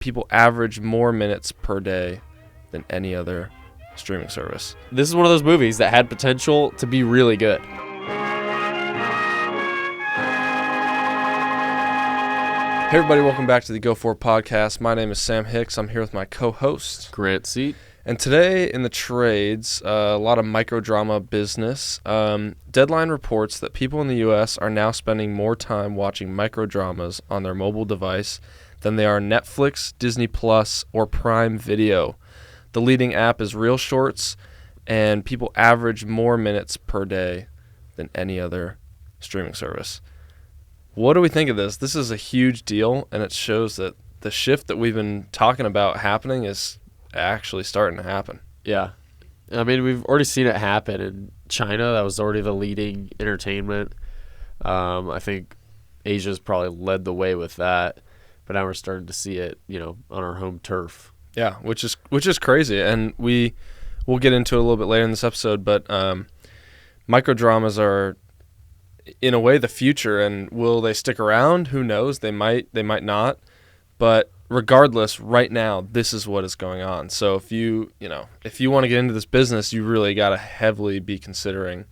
people average more minutes per day than any other streaming service. This is one of those movies that had potential to be really good. Hey everybody, welcome back to the Gofor Podcast. My name is Sam Hicks. I'm here with my co-host, Grant Seat. And today in the trades, a lot of microdrama business. Deadline reports that people in the U.S. are now spending more time watching microdramas on their mobile device than they are Netflix, Disney Plus, or Prime Video. The leading app is Reel Shorts, and people average more minutes per day than any other streaming service. What do we think of this? This is a huge deal, and it shows that the shift that we've been talking about happening is actually starting to happen. Yeah. I mean, we've already seen it happen in China. That was already the leading entertainment. I think Asia's probably led the way with that, but now we're starting to see it, on our home turf. Yeah, which is crazy, and we'll get into it a little bit later in this episode, but microdramas are, in a way, the future, and will they stick around? Who knows? They might not, but regardless, right now, this is what is going on. So if you want to get into this business, you really got to heavily be considering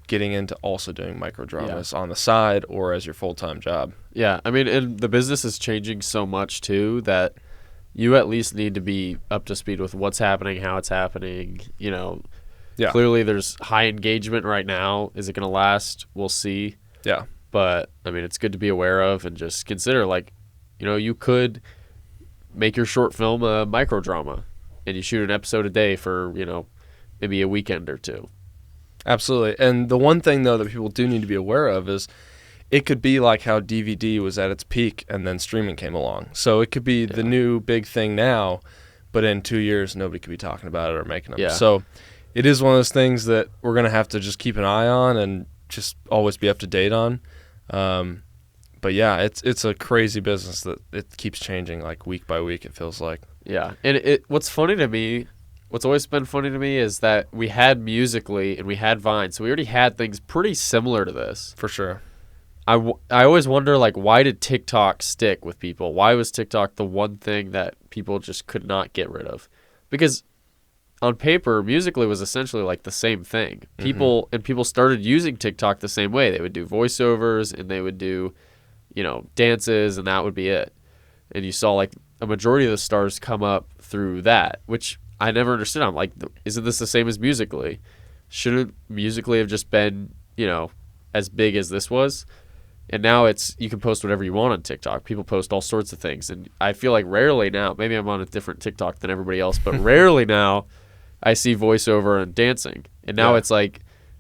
getting into also doing microdramas on the side or as your full-time job. Yeah, I mean, and the business is changing so much too that you at least need to be up to speed with what's happening, how it's happening, Yeah. Clearly, there's high engagement right now. Is it going to last? We'll see. Yeah. But, I mean, it's good to be aware of and just consider, you could make your short film a microdrama and you shoot an episode a day for, maybe a weekend or two. Absolutely. And the one thing, though, that people do need to be aware of is it could be like how DVD was at its peak and then streaming came along. So it could be the new big thing now, but in 2 years, nobody could be talking about it or making them. Yeah. So it is one of those things that we're going to have to just keep an eye on and just always be up to date on. But yeah, it's a crazy business that it keeps changing week by week, it feels like. Yeah. And what's always been funny to me is that we had Musical.ly and we had Vine, so we already had things pretty similar to this. For sure. I always wonder, why did TikTok stick with people? Why was TikTok the one thing that people just could not get rid of? Because on paper, Musical.ly was essentially the same thing. People started using TikTok the same way. They would do voiceovers and they would do, dances, and that would be it. And you saw a majority of the stars come up through that, which I never understood. I'm like, isn't this the same as Musical.ly? Shouldn't Musical.ly have just been, as big as this was? And now you can post whatever you want on TikTok. People post all sorts of things. And I feel like rarely now, maybe I'm on a different TikTok than everybody else, but rarely now I see voiceover and dancing. And now it's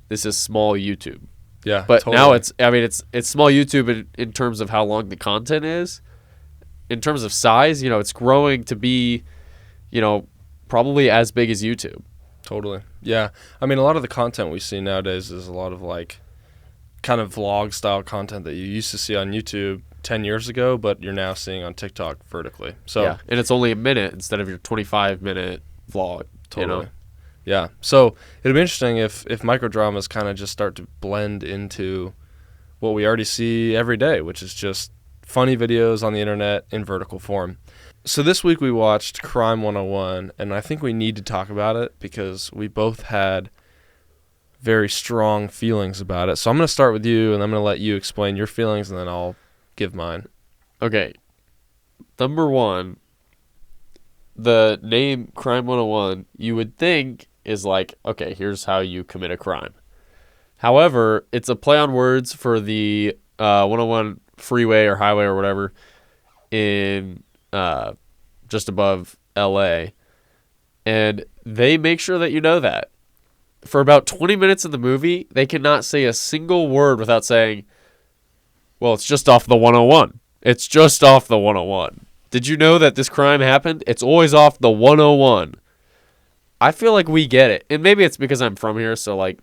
this is small YouTube. Yeah, but totally. now it's small YouTube in terms of how long the content is. In terms of size, it's growing to be, probably as big as YouTube. Totally. Yeah. I mean, a lot of the content we see nowadays is a lot of kind of vlog style content that you used to see on YouTube 10 years ago, but you're now seeing on TikTok vertically. So yeah, and it's only a minute instead of your 25-minute vlog. Totally. Yeah. So it'd be interesting if microdramas kind of just start to blend into what we already see every day, which is just funny videos on the internet in vertical form. So this week we watched Crime 101, and I think we need to talk about it because we both had very strong feelings about it. So I'm going to start with you, and I'm going to let you explain your feelings, and then I'll give mine. Okay. Number one, the name Crime 101, you would think is okay, here's how you commit a crime. However, it's a play on words for the 101 freeway or highway or whatever in just above LA. And they make sure that you know that. For about 20 minutes in the movie, they cannot say a single word without saying, well, it's just off the 101. It's just off the 101. Did you know that this crime happened? It's always off the 101. I feel like we get it. And maybe it's because I'm from here, so I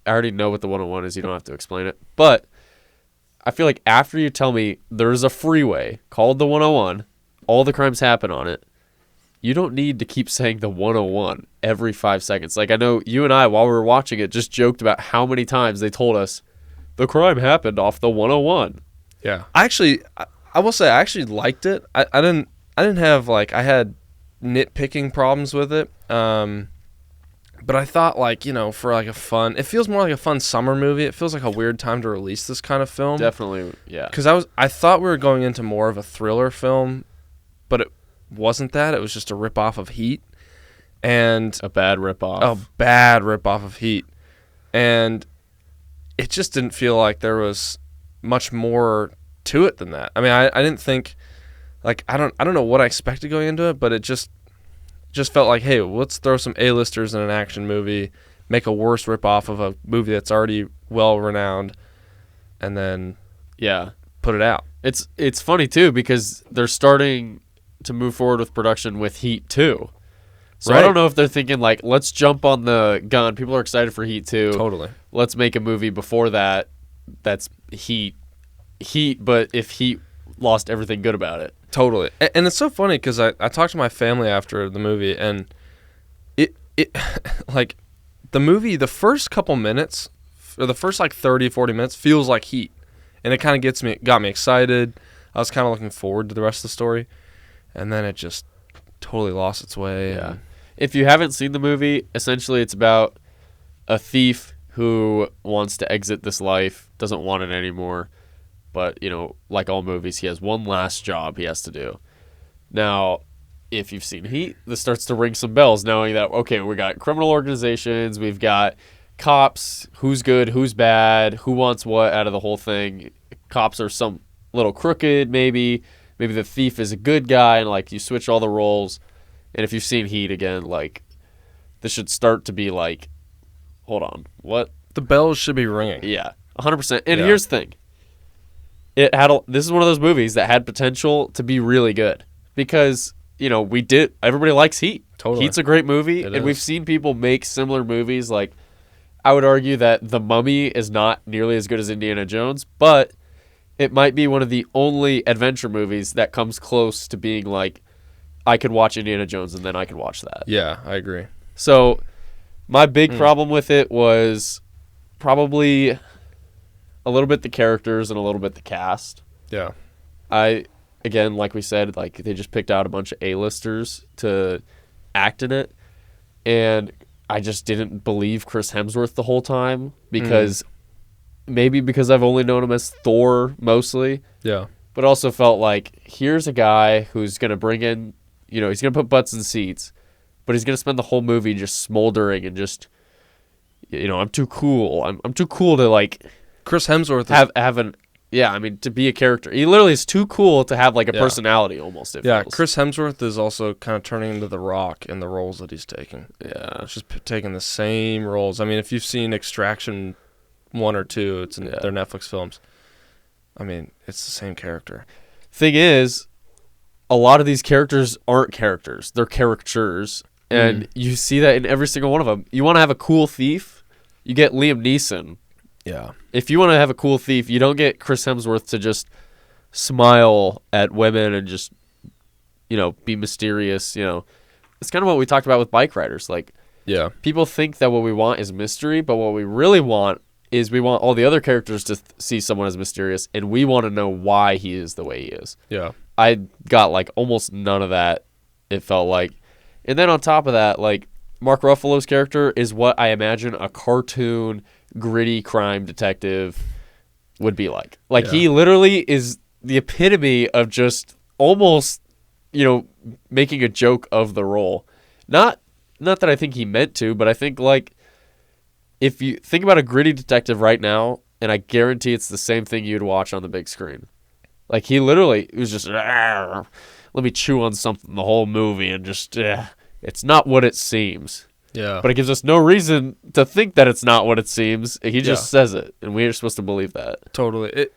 already know what the 101 is. You don't have to explain it. But I feel like after you tell me there's a freeway called the 101, all the crimes happen on it, you don't need to keep saying the 101 every 5 seconds. I know you and I, while we were watching it, just joked about how many times they told us the crime happened off the 101. Yeah. I will say I actually liked it. I didn't have like I had nitpicking problems with it. But I thought like, for like it feels more like a fun summer movie. It feels like a weird time to release this kind of film. Definitely, yeah. Because I thought we were going into more of a thriller film, but it wasn't that. It was just a ripoff of Heat. And a bad ripoff. A bad ripoff of Heat. And it just didn't feel like there was much more to it than that. I mean, I didn't think, like, I don't know what I expected going into it, but it just felt like, hey, let's throw some A-listers in an action movie, make a worse ripoff of a movie that's already well-renowned, and then put it out. It's funny, too, because they're starting to move forward with production with Heat 2. So right. I don't know if they're thinking, like, let's jump on the gun. People are excited for Heat 2. Totally. Let's make a movie before that's Heat, but if Heat lost everything good about it. Totally. And it's so funny because I talked to my family after the movie, and it like, the movie, the first couple minutes, or the first, like, 30, 40 minutes, feels like Heat. And it kind of got me excited. I was kind of looking forward to the rest of the story. And then it just totally lost its way. Yeah. If you haven't seen the movie, essentially it's about a thief who wants to exit this life, doesn't want it anymore. But, like all movies, he has one last job he has to do. Now, if you've seen Heat, this starts to ring some bells, knowing that, okay, we got criminal organizations, we've got cops, who's good, who's bad, who wants what out of the whole thing. Cops are some little crooked, maybe. Maybe the thief is a good guy, and, like, you switch all the roles. And if you've seen Heat again, like, this should start to be like, hold on, what? The bells should be ringing. Yeah, 100%. And here's the thing. This is one of those movies that had potential to be really good because, everybody likes Heat. Totally. Heat's a great movie, and we've seen people make similar movies. Like, I would argue that The Mummy is not nearly as good as Indiana Jones, but it might be one of the only adventure movies that comes close to being like, I could watch Indiana Jones and then I could watch that. Yeah, I agree. So my big problem with it was probably a little bit the characters and a little bit the cast. Yeah. Again, like we said, like they just picked out a bunch of A-listers to act in it. And I just didn't believe Chris Hemsworth the whole time because maybe because I've only known him as Thor mostly. Yeah. But also felt like here's a guy who's going to bring in, he's going to put butts in seats, but he's going to spend the whole movie just smoldering and just, I'm too cool. I'm too cool to, like, Chris Hemsworth to be a character. He literally is too cool to have, like, a personality almost. It feels. Chris Hemsworth is also kind of turning into The Rock in the roles that he's taking. Yeah. It's just taking the same roles. I mean, if you've seen Extraction 1 or 2, it's in their Netflix films. I mean, it's the same character. Thing is, a lot of these characters aren't characters. They're caricatures. And you see that in every single one of them. You want to have a cool thief, you get Liam Neeson. Yeah. If you want to have a cool thief, you don't get Chris Hemsworth to just smile at women and just, be mysterious. It's kind of what we talked about with bike riders. Like, people think that what we want is mystery, but what we really want is we want all the other characters to see someone as mysterious, and we want to know why he is the way he is. Yeah. I got, like, almost none of that, it felt like. And then on top of that, like, Mark Ruffalo's character is what I imagine a cartoon, gritty crime detective would be like. Like, he literally is the epitome of just almost, making a joke of the role. Not that I think he meant to, but I think, like, if you think about a gritty detective right now, and I guarantee it's the same thing you'd watch on the big screen. Like, he literally was just, let me chew on something the whole movie and just, it's not what it seems. Yeah. But it gives us no reason to think that it's not what it seems. He just says it, and we're supposed to believe that. Totally.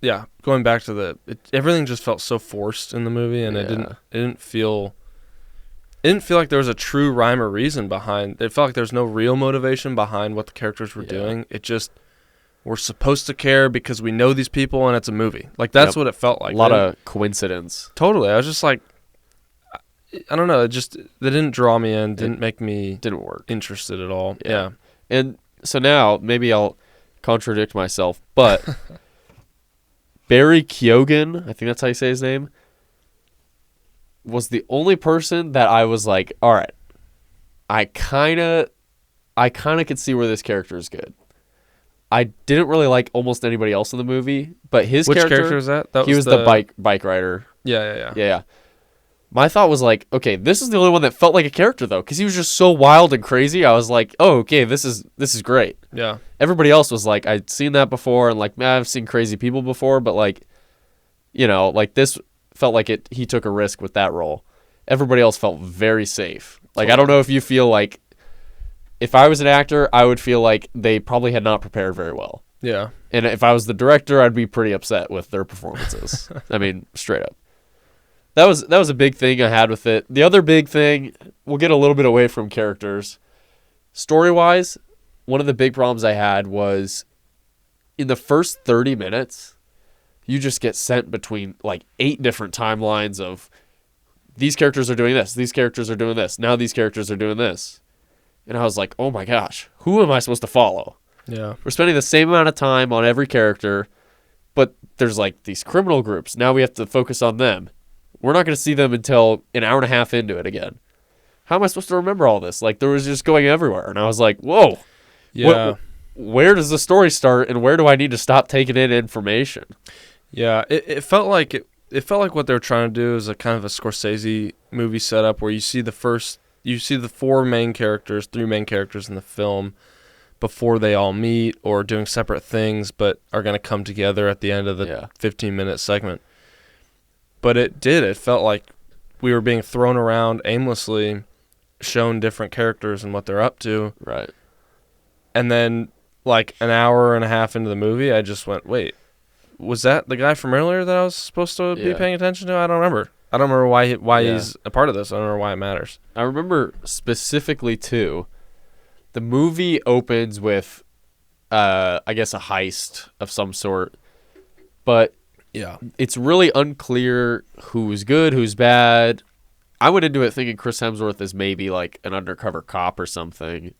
Yeah. Going back to everything just felt so forced in the movie, and it didn't feel like there was a true rhyme or reason behind. It felt like there's no real motivation behind what the characters were doing. It just, we're supposed to care because we know these people and it's a movie. Like, that's what it felt like. A lot of coincidence. Totally. I was just like, I don't know. They didn't draw me in. Didn't make me interested at all. Yeah. And so now maybe I'll contradict myself, but Barry Keoghan, I think that's how you say his name. was the only person that I was like, all right, I kind of could see where this character is good. I didn't really like almost anybody else in the movie, but his Which character character was that? He was the bike rider. Yeah. My thought was like, okay, this is the only one that felt like a character though, because he was just so wild and crazy. I was like, oh, okay, this is great. Yeah. Everybody else was like, I'd seen that before, and like, man, I've seen crazy people before, but like, you know, like this felt like he took a risk with that role. Everybody else felt very safe. Like, I don't know if you feel like, if I was an actor, I would feel like they probably had not prepared very well. Yeah. And if I was the director, I'd be pretty upset with their performances. I mean, straight up. That was a big thing I had with it. The other big thing, we'll get a little bit away from characters. Story-wise, one of the big problems I had was in the first 30 minutes, you just get sent between like 8 different timelines of these characters are doing this, these characters are doing this, now these characters are doing this. And I was like, oh my gosh, who am I supposed to follow? Yeah. We're spending the same amount of time on every character, but there's like these criminal groups. Now we have to focus on them. We're not going to see them until an hour and a half into it again. How am I supposed to remember all this? Like, there was just going everywhere. And I was like, whoa. Yeah. Where does the story start, and where do I need to stop taking in information? Yeah. It felt like it felt like what they were trying to do is a kind of a Scorsese movie setup where you see the 3 main characters in the film before they all meet or doing separate things, but are going to come together at the end of the 15-minute segment. But it felt like we were being thrown around aimlessly, shown different characters and what they're up to. Right. And then, like, an hour and a half into the movie, I just went, wait, was that the guy from earlier that I was supposed to be paying attention to? I don't remember. I don't remember why he's a part of this. I don't remember why it matters. I remember specifically, too, the movie opens with, I guess, a heist of some sort. But yeah, it's really unclear who's good, who's bad. I went into it thinking Chris Hemsworth is maybe like an undercover cop or something.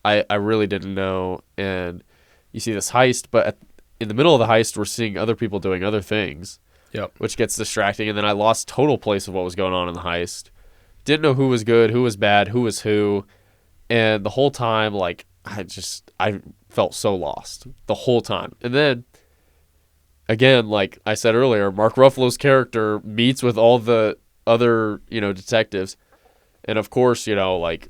I really didn't know. And you see this heist, but in the middle of the heist, we're seeing other people doing other things. Yep. Which gets distracting. And then I lost total place of what was going on in the heist. Didn't know who was good, who was bad, who was who. And the whole time, like, I felt so lost the whole time. And then, again, like I said earlier, Mark Ruffalo's character meets with all the other, detectives. And of course, like,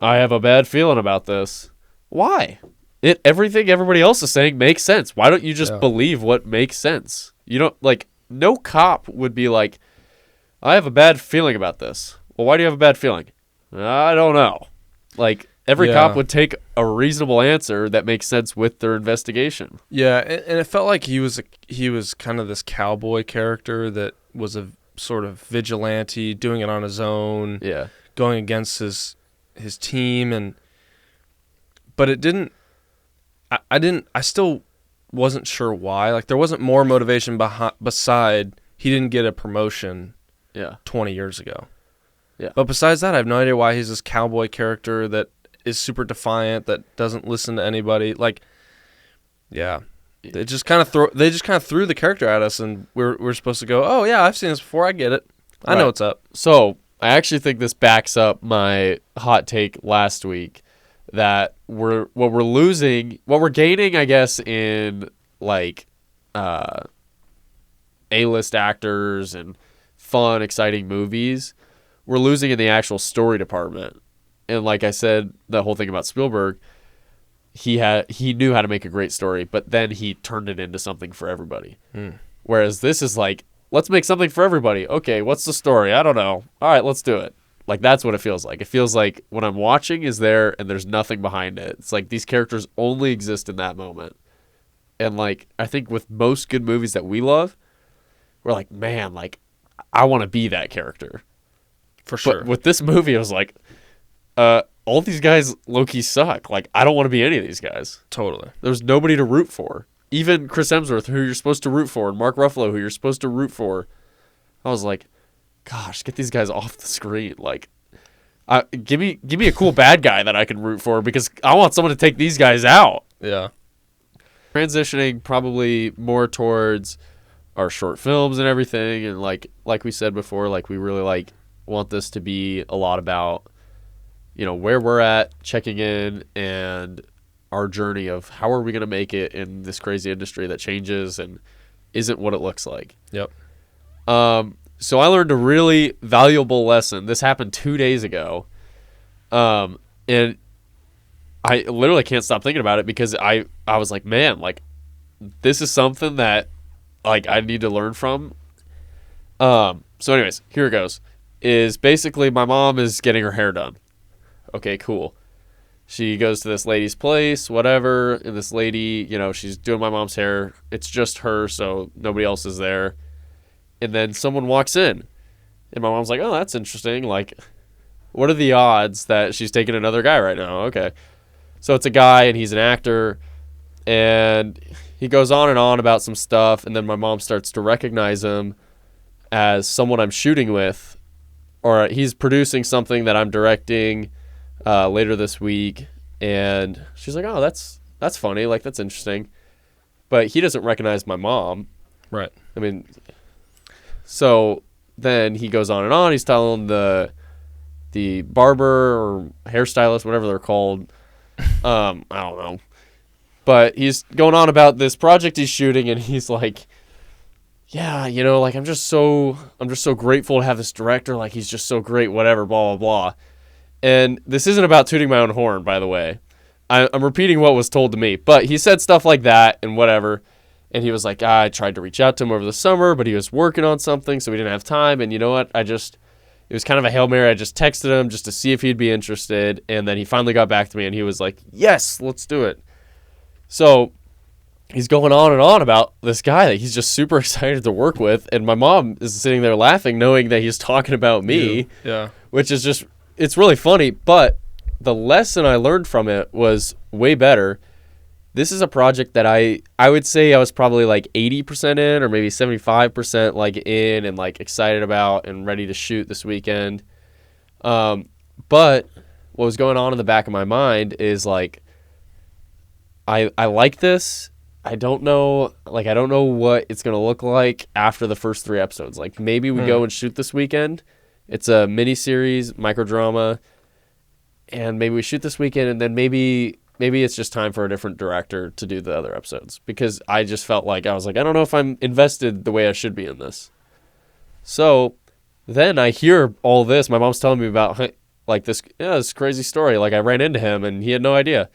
I have a bad feeling about this. Why? Everything everybody else is saying makes sense. Why don't you just believe what makes sense? You don't, like, no cop would be like, I have a bad feeling about this. Well, why do you have a bad feeling? I don't know. Like, every cop would take a reasonable answer that makes sense with their investigation. Yeah, and it felt like he was kind of this cowboy character that was a sort of vigilante, doing it on his own, going against his team, but it didn't. I still wasn't sure why. Like, there wasn't more motivation beside he didn't get a promotion 20 years ago. Yeah. But besides that, I have no idea why he's this cowboy character that is super defiant, that doesn't listen to anybody. Like, they just kind of threw the character at us, and we're supposed to go, oh yeah, I've seen this before, I get it, I know what's up. So I actually think this backs up my hot take last week that what we're gaining, I guess, in like A-list actors and fun, exciting movies, we're losing in the actual story department. And like I said, the whole thing about Spielberg, he knew how to make a great story, but then he turned it into something for everybody. Whereas this is like, let's make something for everybody. Okay, what's the story? I don't know. All right, let's do it. Like, that's what it feels like. It feels like what I'm watching is there and there's nothing behind it. It's like these characters only exist in that moment. And like, I think with most good movies that we love, we're like, man, like, I want to be that character. For sure. But with this movie, I was like, all these guys low-key suck. Like, I don't want to be any of these guys. Totally. There's nobody to root for. Even Chris Hemsworth, who you're supposed to root for, and Mark Ruffalo, who you're supposed to root for. I was like, gosh, get these guys off the screen. Like, give me a cool bad guy that I can root for, because I want someone to take these guys out. Yeah. Transitioning probably more towards our short films and everything. And like we said before, like we really like want this to be a lot about, you know, where we're at, checking in, and our journey of how are we going to make it in this crazy industry that changes and isn't what it looks like. Yep. So I learned a really valuable lesson. This happened 2 days ago. And I literally can't stop thinking about it because I was like, man, like this is something that like I need to learn from. So anyways, here it goes. Is basically my mom is getting her hair done. Okay, cool. She goes to this lady's place, whatever, and this lady, you know, she's doing my mom's hair. It's just her, so nobody else is there. And then someone walks in, and my mom's like, oh, that's interesting. Like, what are the odds that she's taking another guy right now? Okay. So it's a guy, and he's an actor, and he goes on and on about some stuff, and then my mom starts to recognize him as someone I'm shooting with, or he's producing something that I'm directing later this week, and she's like, oh, that's funny, like that's interesting. But he doesn't recognize my mom. Right. I mean, so then he goes on and on. He's telling the barber or hairstylist, whatever they're called, I don't know. But he's going on about this project he's shooting, and he's like, yeah, you know, like I'm just so grateful to have this director. Like he's just so great, whatever, blah, blah, blah. And this isn't about tooting my own horn, by the way. I'm repeating what was told to me. But he said stuff like that and whatever. And he was like, I tried to reach out to him over the summer, but he was working on something, so we didn't have time. And you know what? It was kind of a Hail Mary. I just texted him just to see if he'd be interested. And then he finally got back to me, and he was like, yes, let's do it. So he's going on and on about this guy that he's just super excited to work with. And my mom is sitting there laughing, knowing that he's talking about me. Yeah. Which is just, it's really funny. But the lesson I learned from it was way better. This is a project that I would say I was probably like 80% in, or maybe 75% like in and like excited about and ready to shoot this weekend. But what was going on in the back of my mind is like, I like this. I don't know what it's going to look like after the first 3 episodes. Like maybe we go and shoot this weekend. It's a mini series, microdrama, and maybe we shoot this weekend, and then maybe it's just time for a different director to do the other episodes, because I just felt like I was like, I don't know if I'm invested the way I should be in this. So then I hear all this. My mom's telling me about like this crazy story. Like I ran into him and he had no idea.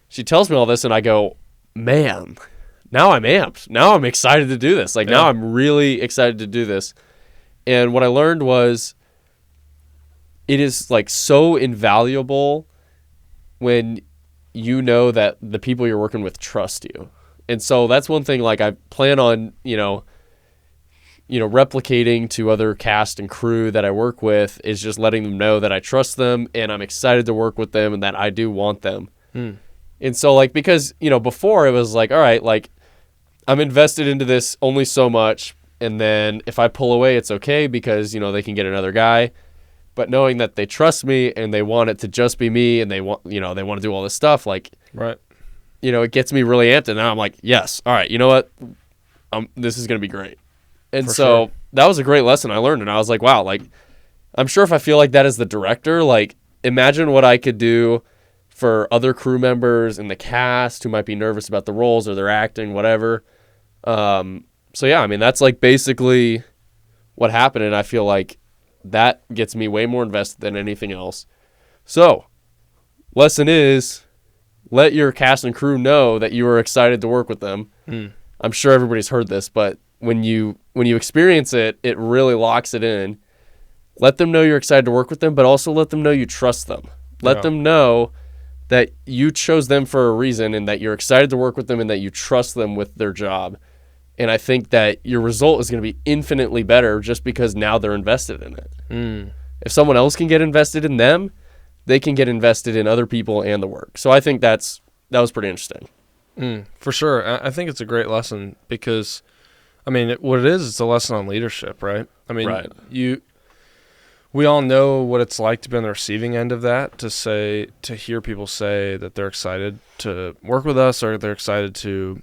She tells me all this, and I go, man, now I'm amped. Now I'm excited to do this. Like now I'm really excited to do this. And what I learned was it is like so invaluable when you know that the people you're working with trust you. And so that's one thing like I plan on, replicating to other cast and crew that I work with, is just letting them know that I trust them and I'm excited to work with them and that I do want them. And so like, because, before it was like, all right, like I'm invested into this only so much. And then if I pull away, it's okay because, they can get another guy. But knowing that they trust me and they want it to just be me and they want to do all this stuff, like, right. It gets me really amped. And now I'm like, yes, all right, you know what? This is going to be great. And For so sure. that was a great lesson I learned. And I was like, wow, like, I'm sure if I feel like that as the director, like, imagine what I could do for other crew members in the cast who might be nervous about the roles or their acting, whatever. So yeah, I mean, that's like basically what happened. And I feel like that gets me way more invested than anything else. So lesson is, let your cast and crew know that you are excited to work with them. I'm sure everybody's heard this, but when you experience it, it really locks it in. Let them know you're excited to work with them, but also let them know you trust them. Let them know that you chose them for a reason and that you're excited to work with them and that you trust them with their job. And I think that your result is going to be infinitely better just because now they're invested in it. If someone else can get invested in them, they can get invested in other people and the work. So I think that was pretty interesting. For sure. I think it's a great lesson because, I mean, what it is, it's a lesson on leadership, right? I mean, right. We all know what it's like to be on the receiving end of that, to hear people say that they're excited to work with us or they're excited to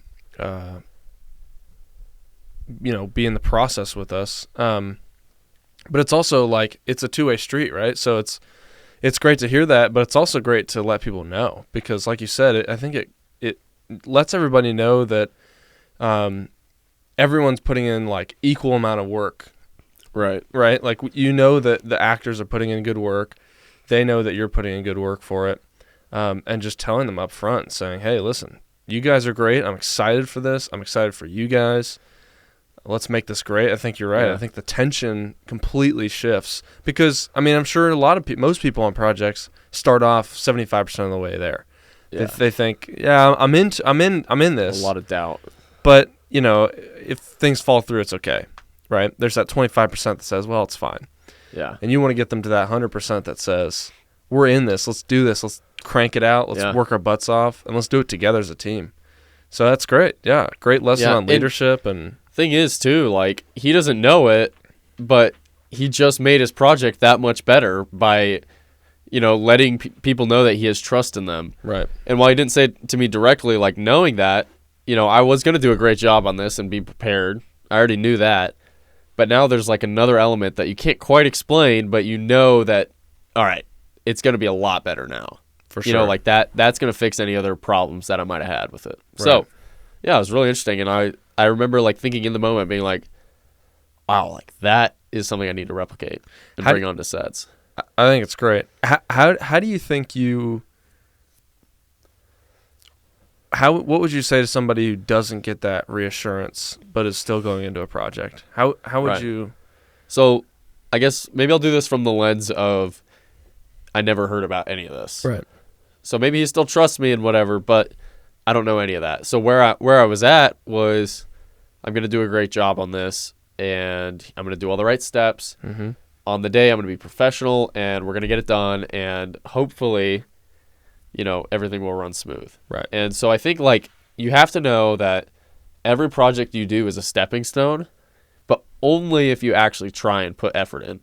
be in the process with us. But it's also like it's a two-way street, right? So it's great to hear that, but it's also great to let people know because, like you said, I think it lets everybody know that everyone's putting in like equal amount of work. Right. Right? Like that the actors are putting in good work. They know that you're putting in good work for it. And just telling them up front, saying, hey, listen, you guys are great. I'm excited for this. I'm excited for you guys. Let's make this great. I think you're right. Yeah. I think the tension completely shifts because, I mean, I'm sure most people on projects start off 75% of the way there. Yeah. They think, yeah, I'm in this. A lot of doubt. But, if things fall through, it's okay, right? There's that 25% that says, well, it's fine. Yeah. And you want to get them to that 100% that says, we're in this. Let's do this. Let's crank it out. Let's work our butts off, and let's do it together as a team. So that's great. Yeah, great lesson on leadership. And thing is, too, like, he doesn't know it, but he just made his project that much better by, letting people know that he has trust in them. Right. And while he didn't say it to me directly, like, knowing that, I was going to do a great job on this and be prepared. I already knew that. But now there's, like, another element that you can't quite explain, but you know that, all right, it's going to be a lot better now. For sure. Like that's going to fix any other problems that I might have had with it. Right. So, yeah, it was really interesting. And I remember like thinking in the moment being like, wow, like that is something I need to replicate and bring onto sets. I think it's great. How do you think what would you say to somebody who doesn't get that reassurance but is still going into a project? How would you? So I guess maybe I'll do this from the lens of I never heard about any of this. Right. So maybe he still trusts me and whatever, but I don't know any of that. So where I was at was I'm going to do a great job on this, and I'm going to do all the right steps. Mm-hmm. On the day, I'm going to be professional, and we're going to get it done, and hopefully, everything will run smooth. Right. And so I think, like, you have to know that every project you do is a stepping stone, but only if you actually try and put effort in.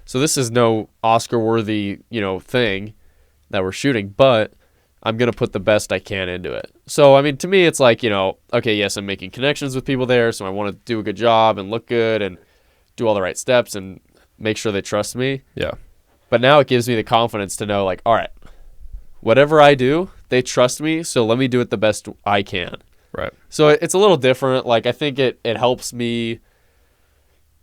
So this is no Oscar-worthy, thing that we're shooting, but I'm going to put the best I can into it. So, I mean, to me, it's like, okay, yes, I'm making connections with people there, so I want to do a good job and look good and do all the right steps and make sure they trust me. Yeah. But now it gives me the confidence to know, like, all right, whatever I do, they trust me, so let me do it the best I can. Right. So it's a little different. Like, I think it helps me.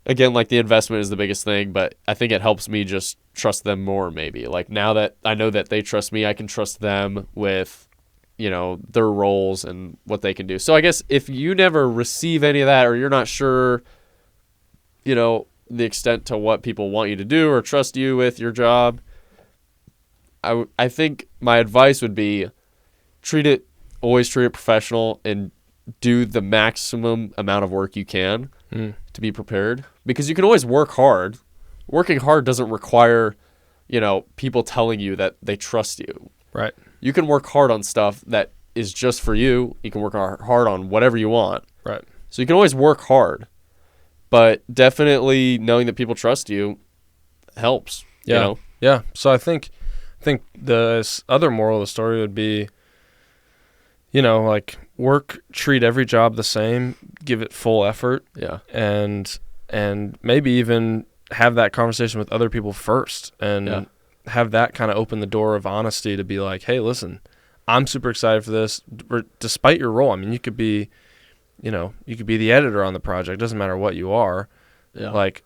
Again, like, the investment is the biggest thing, but I think it helps me just trust them more, maybe. Like, now that I know that they trust me, I can trust them with, their roles and what they can do. So I guess if you never receive any of that, or you're not sure, the extent to what people want you to do or trust you with your job, I think my advice would be always treat it professional and do the maximum amount of work you can to be prepared, because you can always work hard. Working hard doesn't require, people telling you that they trust you. Right. You can work hard on stuff that is just for you. You can work hard on whatever you want. Right. So you can always work hard, but definitely knowing that people trust you helps. Yeah. Yeah. So I think the other moral of the story would be, like, treat every job the same, give it full effort. Yeah. And maybe even have that conversation with other people first, and have that kind of open the door of honesty to be like, hey, listen, I'm super excited for this, despite your role. I mean, you could be the editor on the project. It doesn't matter what you are. Yeah. Like,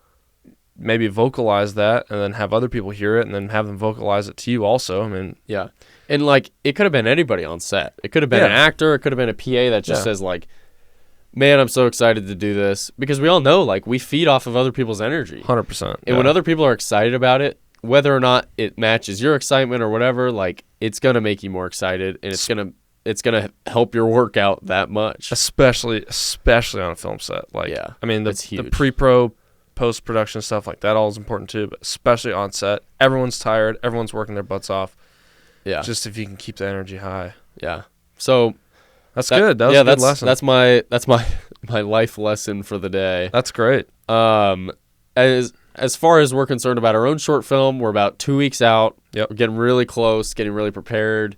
maybe vocalize that and then have other people hear it and then have them vocalize it to you also. I mean, yeah. And, like, it could have been anybody on set. It could have been an actor. It could have been a PA that just says, like, man, I'm so excited to do this. Because we all know, like, we feed off of other people's energy. 100%. And when other people are excited about it, whether or not it matches your excitement or whatever, like, it's going to make you more excited, and it's going to help your work out that much. Especially on a film set. Like, yeah, I mean, the pre-pro, post-production stuff like that all is important too, but especially on set, everyone's tired, everyone's working their butts off. Yeah. Just if you can keep the energy high. Yeah. So that's good. That was a good lesson. That's my life lesson for the day. That's great. As far as we're concerned about our own short film, we're about 2 weeks out. Yep. We're getting really close, getting really prepared.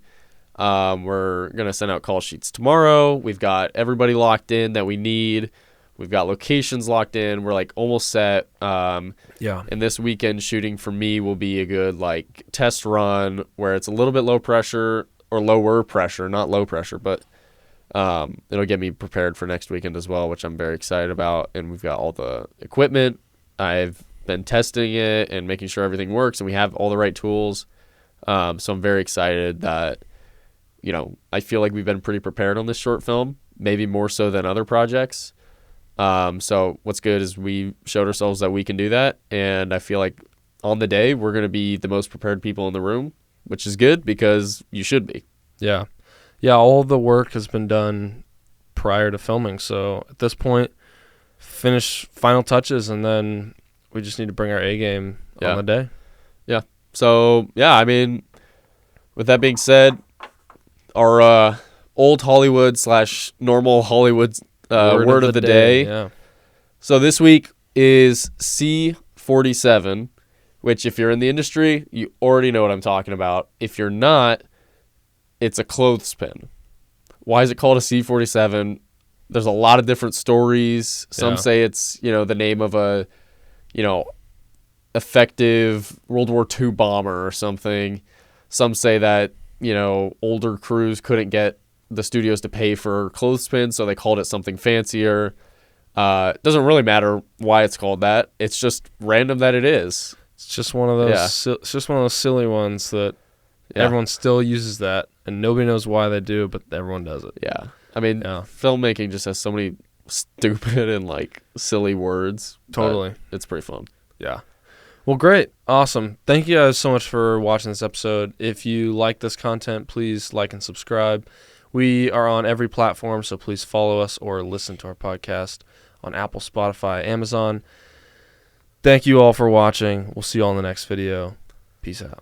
We're going to send out call sheets tomorrow. We've got everybody locked in that we need. We've got locations locked in. We're like almost set. Yeah. And this weekend shooting for me will be a good like test run where it's a little bit low pressure or lower pressure, not low pressure, but it'll get me prepared for next weekend as well, which I'm very excited about. And we've got all the equipment. I've been testing it and making sure everything works, and we have all the right tools. So I'm very excited that, I feel like we've been pretty prepared on this short film, maybe more so than other projects. So what's good is we showed ourselves that we can do that, and I feel like on the day we're going to be the most prepared people in the room, which is good because you should be. Yeah. Yeah, all the work has been done prior to filming. So at this point, finish final touches, and then we just need to bring our A game on the day. Yeah. So, yeah, I mean, with that being said, our old Hollywood / normal Hollywood word of the day. Yeah. So this week is C47, which if you're in the industry, you already know what I'm talking about. If you're not, it's a clothespin. Why is it called a C47? There's a lot of different stories. Some say it's, the name of a, effective World War II bomber or something. Some say that, older crews couldn't get the studios to pay for clothespins, so they called it something fancier. It doesn't really matter why it's called that. It's just random that it is. It's just one of those. It's just one of those silly ones that everyone still uses that, and nobody knows why they do, but everyone does it. Yeah, I mean, filmmaking just has so many stupid and like silly words. Totally, it's pretty fun. Yeah. Well, great. Awesome. Thank you guys so much for watching this episode. If you like this content, please like and subscribe. We are on every platform, so please follow us or listen to our podcast on Apple, Spotify, Amazon. Thank you all for watching. We'll see you all in the next video. Peace out.